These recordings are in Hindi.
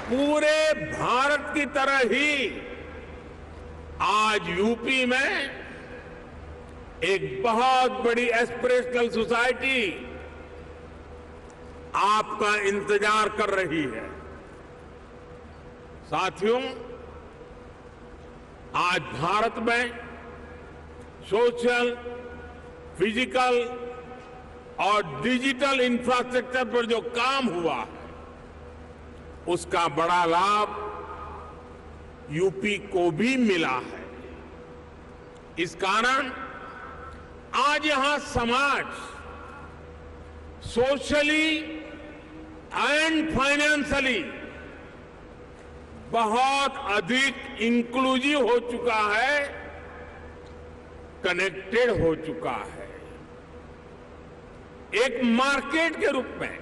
पूरे भारत की तरह ही आज यूपी में एक बहुत बड़ी एस्पिरेशनल सोसाइटी आपका इंतजार कर रही है। साथियों, आज भारत में सोशल, फिजिकल और डिजिटल इंफ्रास्ट्रक्चर पर जो काम हुआ है, उसका बड़ा लाभ यूपी को भी मिला है। इस कारण आज यहां समाज सोशली एंड फाइनेंशियली बहुत अधिक इंक्लूसिव हो चुका है, कनेक्टेड हो चुका है। एक मार्केट के रूप में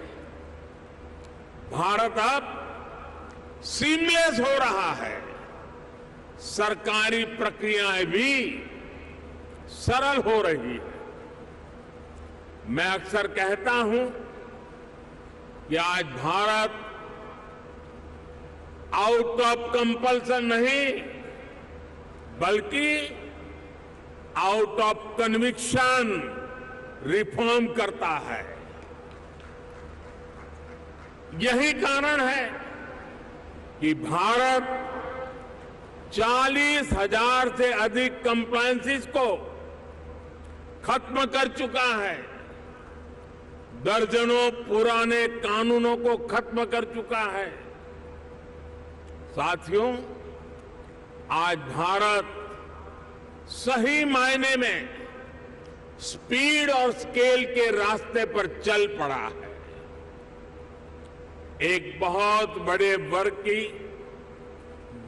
भारत अब सीमलेस हो रहा है। सरकारी प्रक्रियाएं भी सरल हो रही है। मैं अक्सर कहता हूं कि आज भारत आउट ऑफ कंपल्सन नहीं, बल्कि आउट ऑफ कन्विक्शन रिफॉर्म करता है। यही कारण है कि भारत 40,000 से अधिक कंप्लायंसेस को खत्म कर चुका है, दर्जनों पुराने कानूनों को खत्म कर चुका है। साथियों, आज भारत सही मायने में स्पीड और स्केल के रास्ते पर चल पड़ा है। एक बहुत बड़े वर्ग की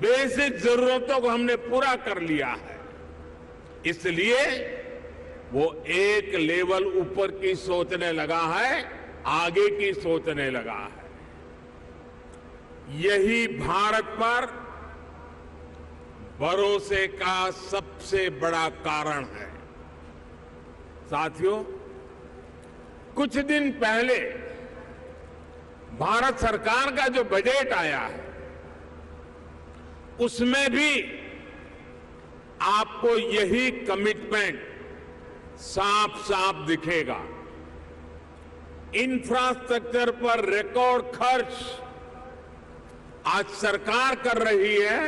बेसिक जरूरतों को हमने पूरा कर लिया है, इसलिए वो एक लेवल ऊपर की सोचने लगा है, आगे की सोचने लगा है। यही भारत पर भरोसे का सबसे बड़ा कारण है। साथियों, कुछ दिन पहले भारत सरकार का जो बजट आया है, उसमें भी आपको यही कमिटमेंट साफ साफ दिखेगा। इंफ्रास्ट्रक्चर पर रिकॉर्ड खर्च आज सरकार कर रही है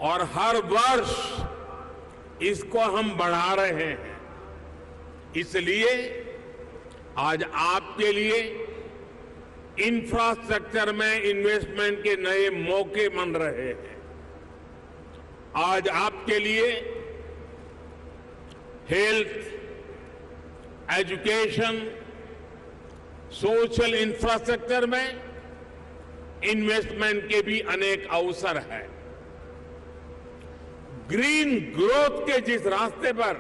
और हर वर्ष इसको हम बढ़ा रहे हैं। इसलिए आज आपके लिए इंफ्रास्ट्रक्चर में इन्वेस्टमेंट के नए मौके बन रहे हैं। आज आपके लिए हेल्थ, एजुकेशन, सोशल इंफ्रास्ट्रक्चर में इन्वेस्टमेंट के भी अनेक अवसर हैं। ग्रीन ग्रोथ के जिस रास्ते पर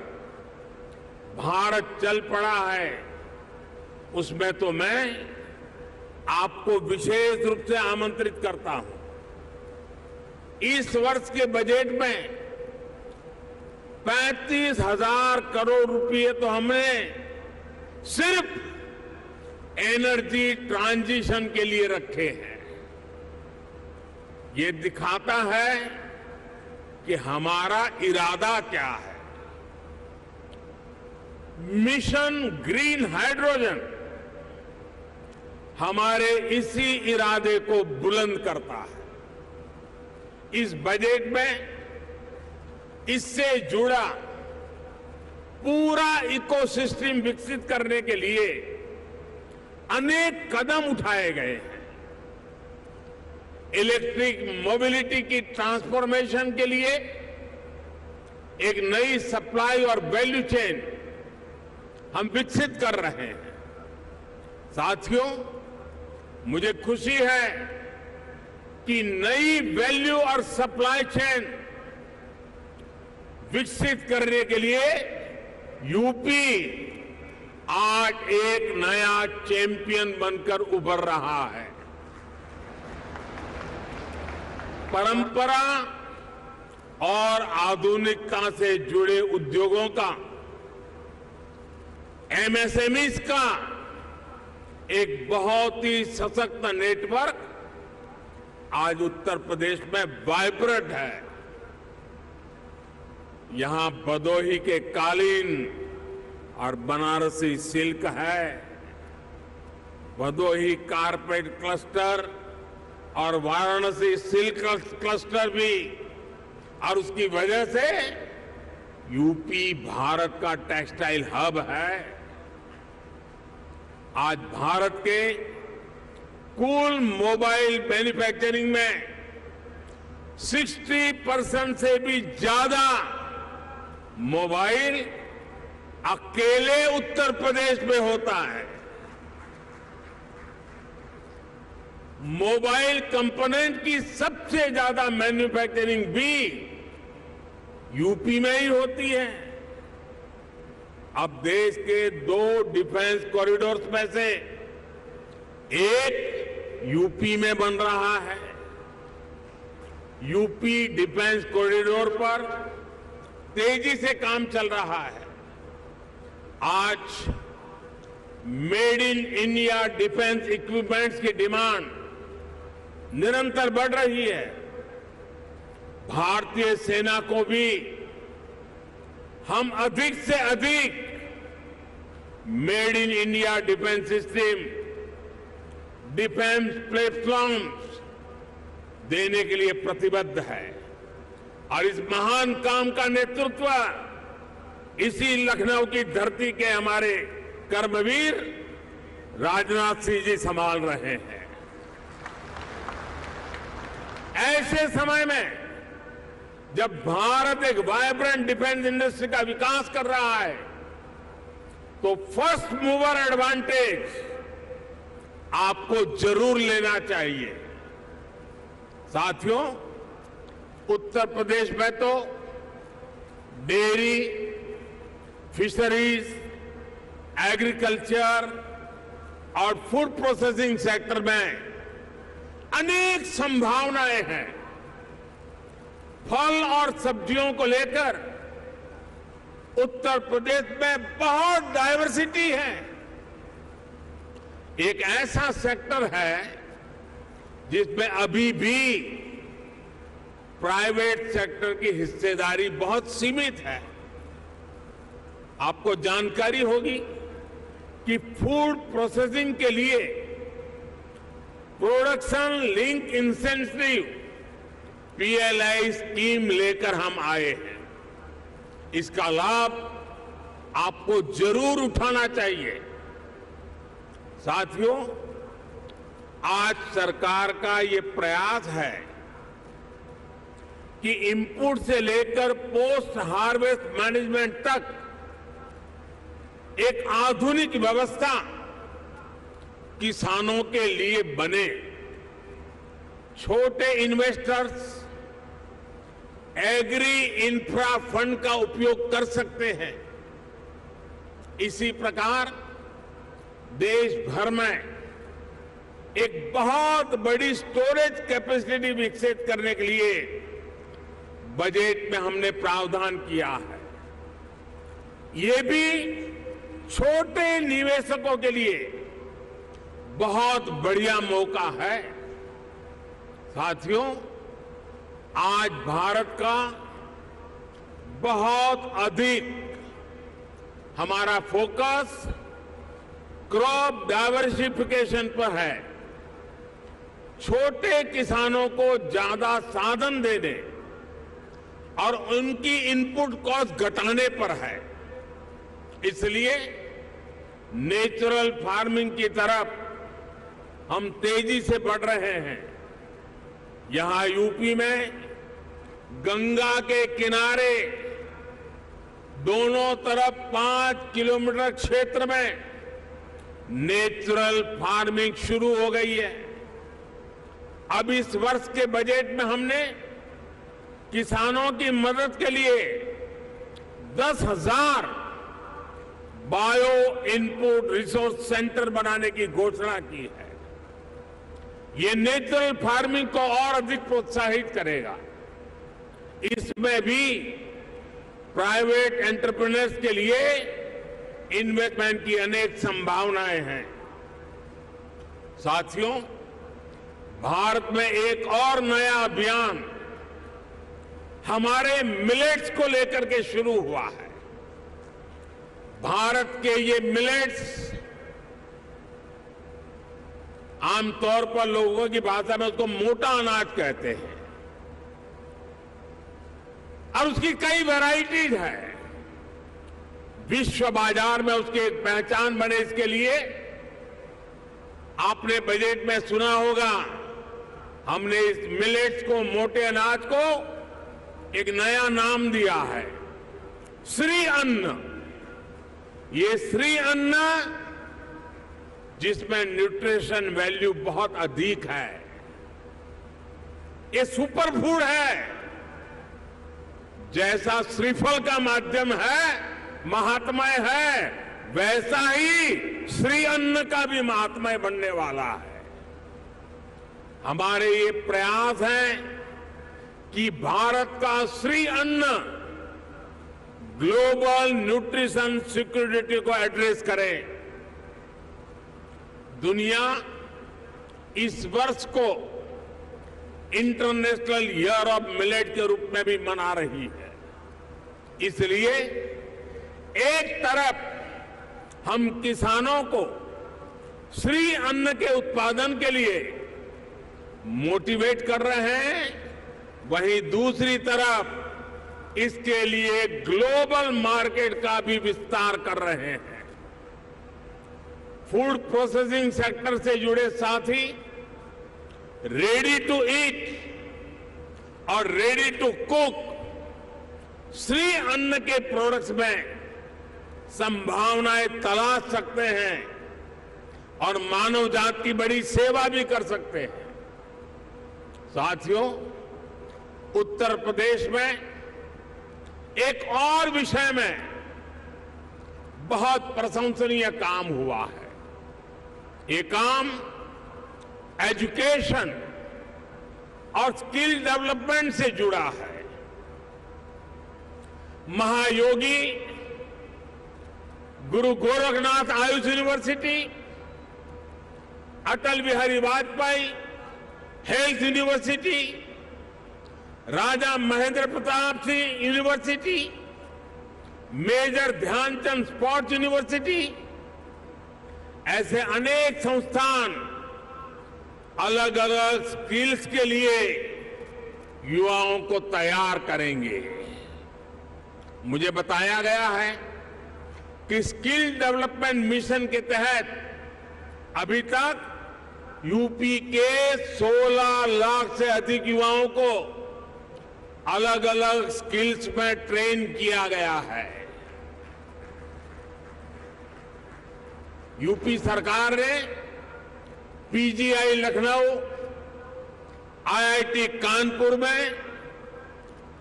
भारत चल पड़ा है, उसमें तो मैं आपको विशेष रूप से आमंत्रित करता हूं। इस वर्ष के बजट में 35,000 करोड़ रुपए तो हमने सिर्फ एनर्जी ट्रांजिशन के लिए रखे हैं। ये दिखाता है कि हमारा इरादा क्या है। मिशन ग्रीन हाइड्रोजन हमारे इसी इरादे को बुलंद करता है। इस बजट में इससे जुड़ा पूरा इकोसिस्टम विकसित करने के लिए अनेक कदम उठाए गए हैं। इलेक्ट्रिक मोबिलिटी की ट्रांसफॉर्मेशन के लिए एक नई सप्लाई और वैल्यू चेन हम विकसित कर रहे हैं। साथियों, मुझे खुशी है कि नई वैल्यू और सप्लाई चेन विकसित करने के लिए यूपी आज एक नया चैंपियन बनकर उभर रहा है। परंपरा और आधुनिकता से जुड़े उद्योगों का, एमएसएमईज का एक बहुत ही सशक्त नेटवर्क आज उत्तर प्रदेश में वाइब्रेंट है। यहां भदोही के कालीन और बनारसी सिल्क है, भदोही कारपेट क्लस्टर और वाराणसी सिल्क क्लस्टर भी, और उसकी वजह से यूपी भारत का टेक्सटाइल हब है। आज भारत के कुल मोबाइल मैन्युफैक्चरिंग में 60% से भी ज्यादा मोबाइल अकेले उत्तर प्रदेश में होता है। मोबाइल कंपोनेंट की सबसे ज्यादा मैन्युफैक्चरिंग भी यूपी में ही होती है। अब देश के 2 डिफेंस कॉरिडोर्स में से एक यूपी में बन रहा है। यूपी डिफेंस कॉरिडोर पर तेजी से काम चल रहा है। आज made in India defence equipments की डिमांड निरंतर बढ़ रही है। भारतीय सेना को भी हम अधिक से अधिक made in India defence system, defence platforms देने के लिए प्रतिबद्ध है। और इस महान काम का नेतृत्व इसी लखनऊ की धरती के हमारे कर्मवीर राजनाथ सिंह जी संभाल रहे हैं। ऐसे समय में जब भारत एक वाइब्रेंट डिफेंस इंडस्ट्री का विकास कर रहा है, तो फर्स्ट मूवर एडवांटेज आपको जरूर लेना चाहिए। साथियों, उत्तर प्रदेश में तो डेयरी, फिशरीज, एग्रीकल्चर और फूड प्रोसेसिंग सेक्टर में अनेक संभावनाएं हैं। फल और सब्जियों को लेकर उत्तर प्रदेश में बहुत डायवर्सिटी है। एक ऐसा सेक्टर है जिसमें अभी भी प्राइवेट सेक्टर की हिस्सेदारी बहुत सीमित है। आपको जानकारी होगी कि फूड प्रोसेसिंग के लिए production link incentive PLI scheme लेकर हम आए हैं। इसका लाभ आपको जरूर उठाना चाहिए। साथियों, आज सरकार का ये प्रयास है कि इनपुट से लेकर पोस्ट हार्वेस्ट मैनेजमेंट तक एक आधुनिक व्यवस्था किसानों के लिए बने। छोटे इन्वेस्टर्स एग्री इंफ्रा फंड का उपयोग कर सकते हैं। इसी प्रकार देश भर में एक बहुत बड़ी स्टोरेज कैपेसिटी विकसित करने के लिए बजट में हमने प्रावधान किया है। ये भी छोटे निवेशकों के लिए बहुत बढ़िया मौका है। साथियों, आज भारत का बहुत अधिक हमारा फोकस क्रॉप डाइवर्सिफिकेशन पर है। छोटे किसानों को ज्यादा साधन देने और उनकी इनपुट कॉस्ट घटाने पर है। इसलिए नेचुरल फार्मिंग की तरफ हम तेजी से बढ़ रहे हैं। यहां यूपी में गंगा के किनारे दोनों तरफ 5 किलोमीटर क्षेत्र में नेचुरल फार्मिंग शुरू हो गई है। अब इस वर्ष के बजट में हमने किसानों की मदद के लिए 10,000 बायो इनपुट रिसोर्स सेंटर बनाने की घोषणा की है। ये नेचुरल फार्मिंग को और अधिक प्रोत्साहित करेगा। इसमें भी प्राइवेट एंटरप्रेन्योर्स के लिए इन्वेस्टमेंट की अनेक संभावनाएं हैं। साथियों, भारत में एक और नया अभियान हमारे मिलेट्स को लेकर के शुरू हुआ है। भारत के ये मिलेट्स आमतौर पर लोगों की भाषा में उसको मोटा अनाज कहते हैं और उसकी कई वैरायटीज है। विश्व बाजार में उसकी एक पहचान बने, इसके लिए आपने बजट में सुना होगा, हमने इस मिलेट्स को, मोटे अनाज को एक नया नाम दिया है, श्री अन्न। ये श्री अन्न जिसमें न्यूट्रिशन वैल्यू बहुत अधिक है, ये सुपर फूड है। जैसा श्रीफल का माध्यम है, महात्मय है, वैसा ही श्री अन्न का भी महात्मय बनने वाला है। हमारे ये प्रयास है कि भारत का श्री अन्न ग्लोबल न्यूट्रिशन सिक्योरिटी को एड्रेस करे। दुनिया इस वर्ष को इंटरनेशनल ईयर ऑफ मिलेट के रूप में भी मना रही है। इसलिए एक तरफ हम किसानों को श्री अन्न के उत्पादन के लिए मोटिवेट कर रहे हैं, वहीं दूसरी तरफ इसके लिए ग्लोबल मार्केट का भी विस्तार कर रहे हैं। फूड प्रोसेसिंग सेक्टर से जुड़े साथी रेडी टू ईट और रेडी टू कुक श्री अन्न के प्रोडक्ट्स में संभावनाएं तलाश सकते हैं और मानव जाति की बड़ी सेवा भी कर सकते हैं। साथियों, उत्तर प्रदेश में एक और विषय में बहुत प्रशंसनीय काम हुआ है। ये काम एजुकेशन और स्किल डेवलपमेंट से जुड़ा है। Mahayogi Guru Gorakhnath Ayush university, Atal Bihari Vajpayee health university, Raja Mahendra Pratap Singh university, major Dhyanchand sports university, ऐसे अनेक संस्थान अलग अलग स्किल्स के लिए युवाओं को तैयार करेंगे। मुझे बताया गया है कि स्किल डेवलपमेंट मिशन के तहत अभी तक यूपी के 16 लाख से अधिक युवाओं को अलग अलग स्किल्स में ट्रेन किया गया है। यूपी सरकार ने पीजीआई लखनऊ, आईआईटी कानपुर में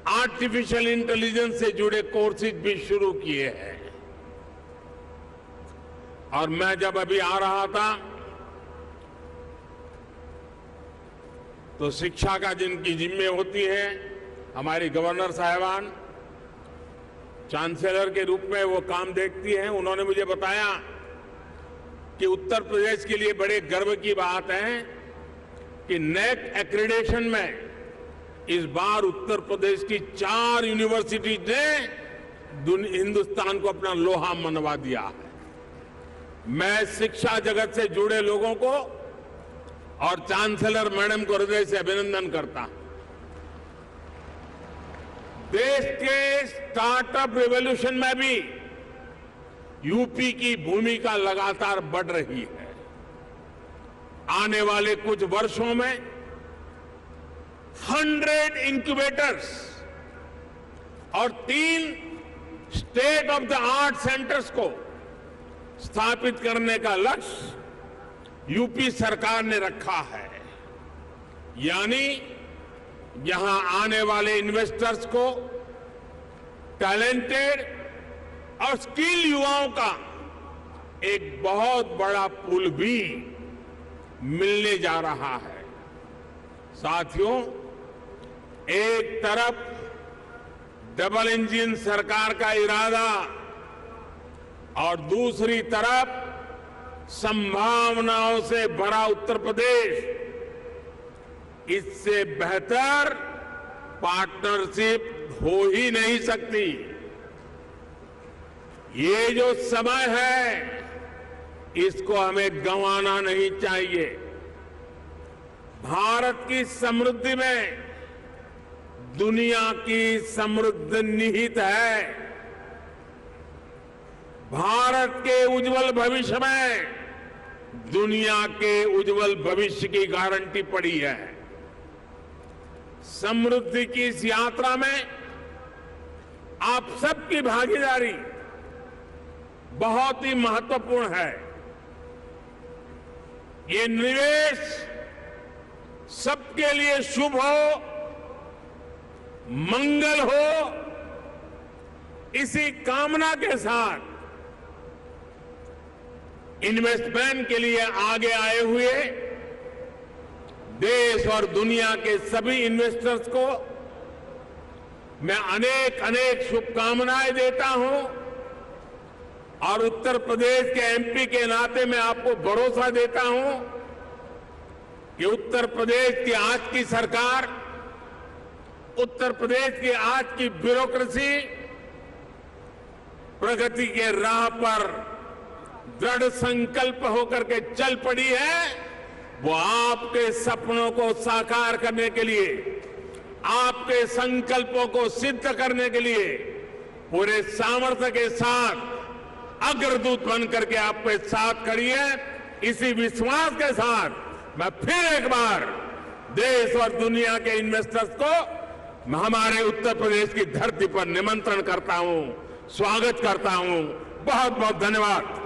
आर्टिफिशियल इंटेलिजेंस से जुड़े कोर्सेज भी शुरू किए हैं। और मैं जब अभी आ रहा था तो शिक्षा का जिनकी जिम्मे होती है, हमारी गवर्नर साहिबान चांसलर के रूप में वो काम देखती हैं, उन्होंने मुझे बताया कि उत्तर प्रदेश के लिए बड़े गर्व की बात है कि नेक एक्रेडिटेशन में इस बार उत्तर प्रदेश की 4 यूनिवर्सिटीज ने हिंदुस्तान को अपना लोहा मनवा दिया है। मैं शिक्षा जगत से जुड़े लोगों को और चांसलर मैडम को हृदय से अभिनंदन करता हूं। देश के स्टार्टअप रिवॉल्यूशन में भी यूपी की भूमिका लगातार बढ़ रही है। आने वाले कुछ वर्षों में 100 इंक्यूबेटर्स और 3 state of the art centres को स्थापित करने का लक्ष्य यूपी सरकार ने रखा है। यानी यहां आने वाले इन्वेस्टर्स को टैलेंटेड और स्किल युवाओं का एक बहुत बड़ा पूल भी मिलने जा रहा है। साथियों, एक तरफ डबल इंजन सरकार का इरादा और दूसरी तरफ संभावनाओं से भरा उत्तर प्रदेश, इससे बेहतर पार्टनरशिप हो ही नहीं सकती। ये जो समय है, इसको हमें गंवाना नहीं चाहिए। भारत की समृद्धि में दुनिया की समृद्धि निहित है। भारत के उज्जवल भविष्य में दुनिया के उज्जवल भविष्य की गारंटी पड़ी है। समृद्धि की इस यात्रा में आप सबकी भागीदारी बहुत ही महत्वपूर्ण है। ये निवेश सबके लिए शुभ हो, मंगल हो, इसी कामना के साथ इन्वेस्टमेंट के लिए आगे आए हुए देश और दुनिया के सभी इन्वेस्टर्स को मैं अनेक अनेक शुभकामनाएं देता हूं और उत्तर प्रदेश के एमपी के नाते मैं आपको भरोसा देता हूं कि उत्तर प्रदेश की आज की सरकार, उत्तर प्रदेश की आज की ब्यूरोक्रेसी प्रगति के राह पर दृढ़ संकल्प होकर के चल पड़ी है। वो आपके सपनों को साकार करने के लिए, आपके संकल्पों को सिद्ध करने के लिए पूरे सामर्थ्य के साथ अग्रदूत बन करके आपके साथ खड़ी है। इसी विश्वास के साथ मैं फिर एक बार देश और दुनिया के इन्वेस्टर्स को हमारे उत्तर प्रदेश की धरती पर निमंत्रण करता हूं, स्वागत करता हूं। बहुत बहुत धन्यवाद।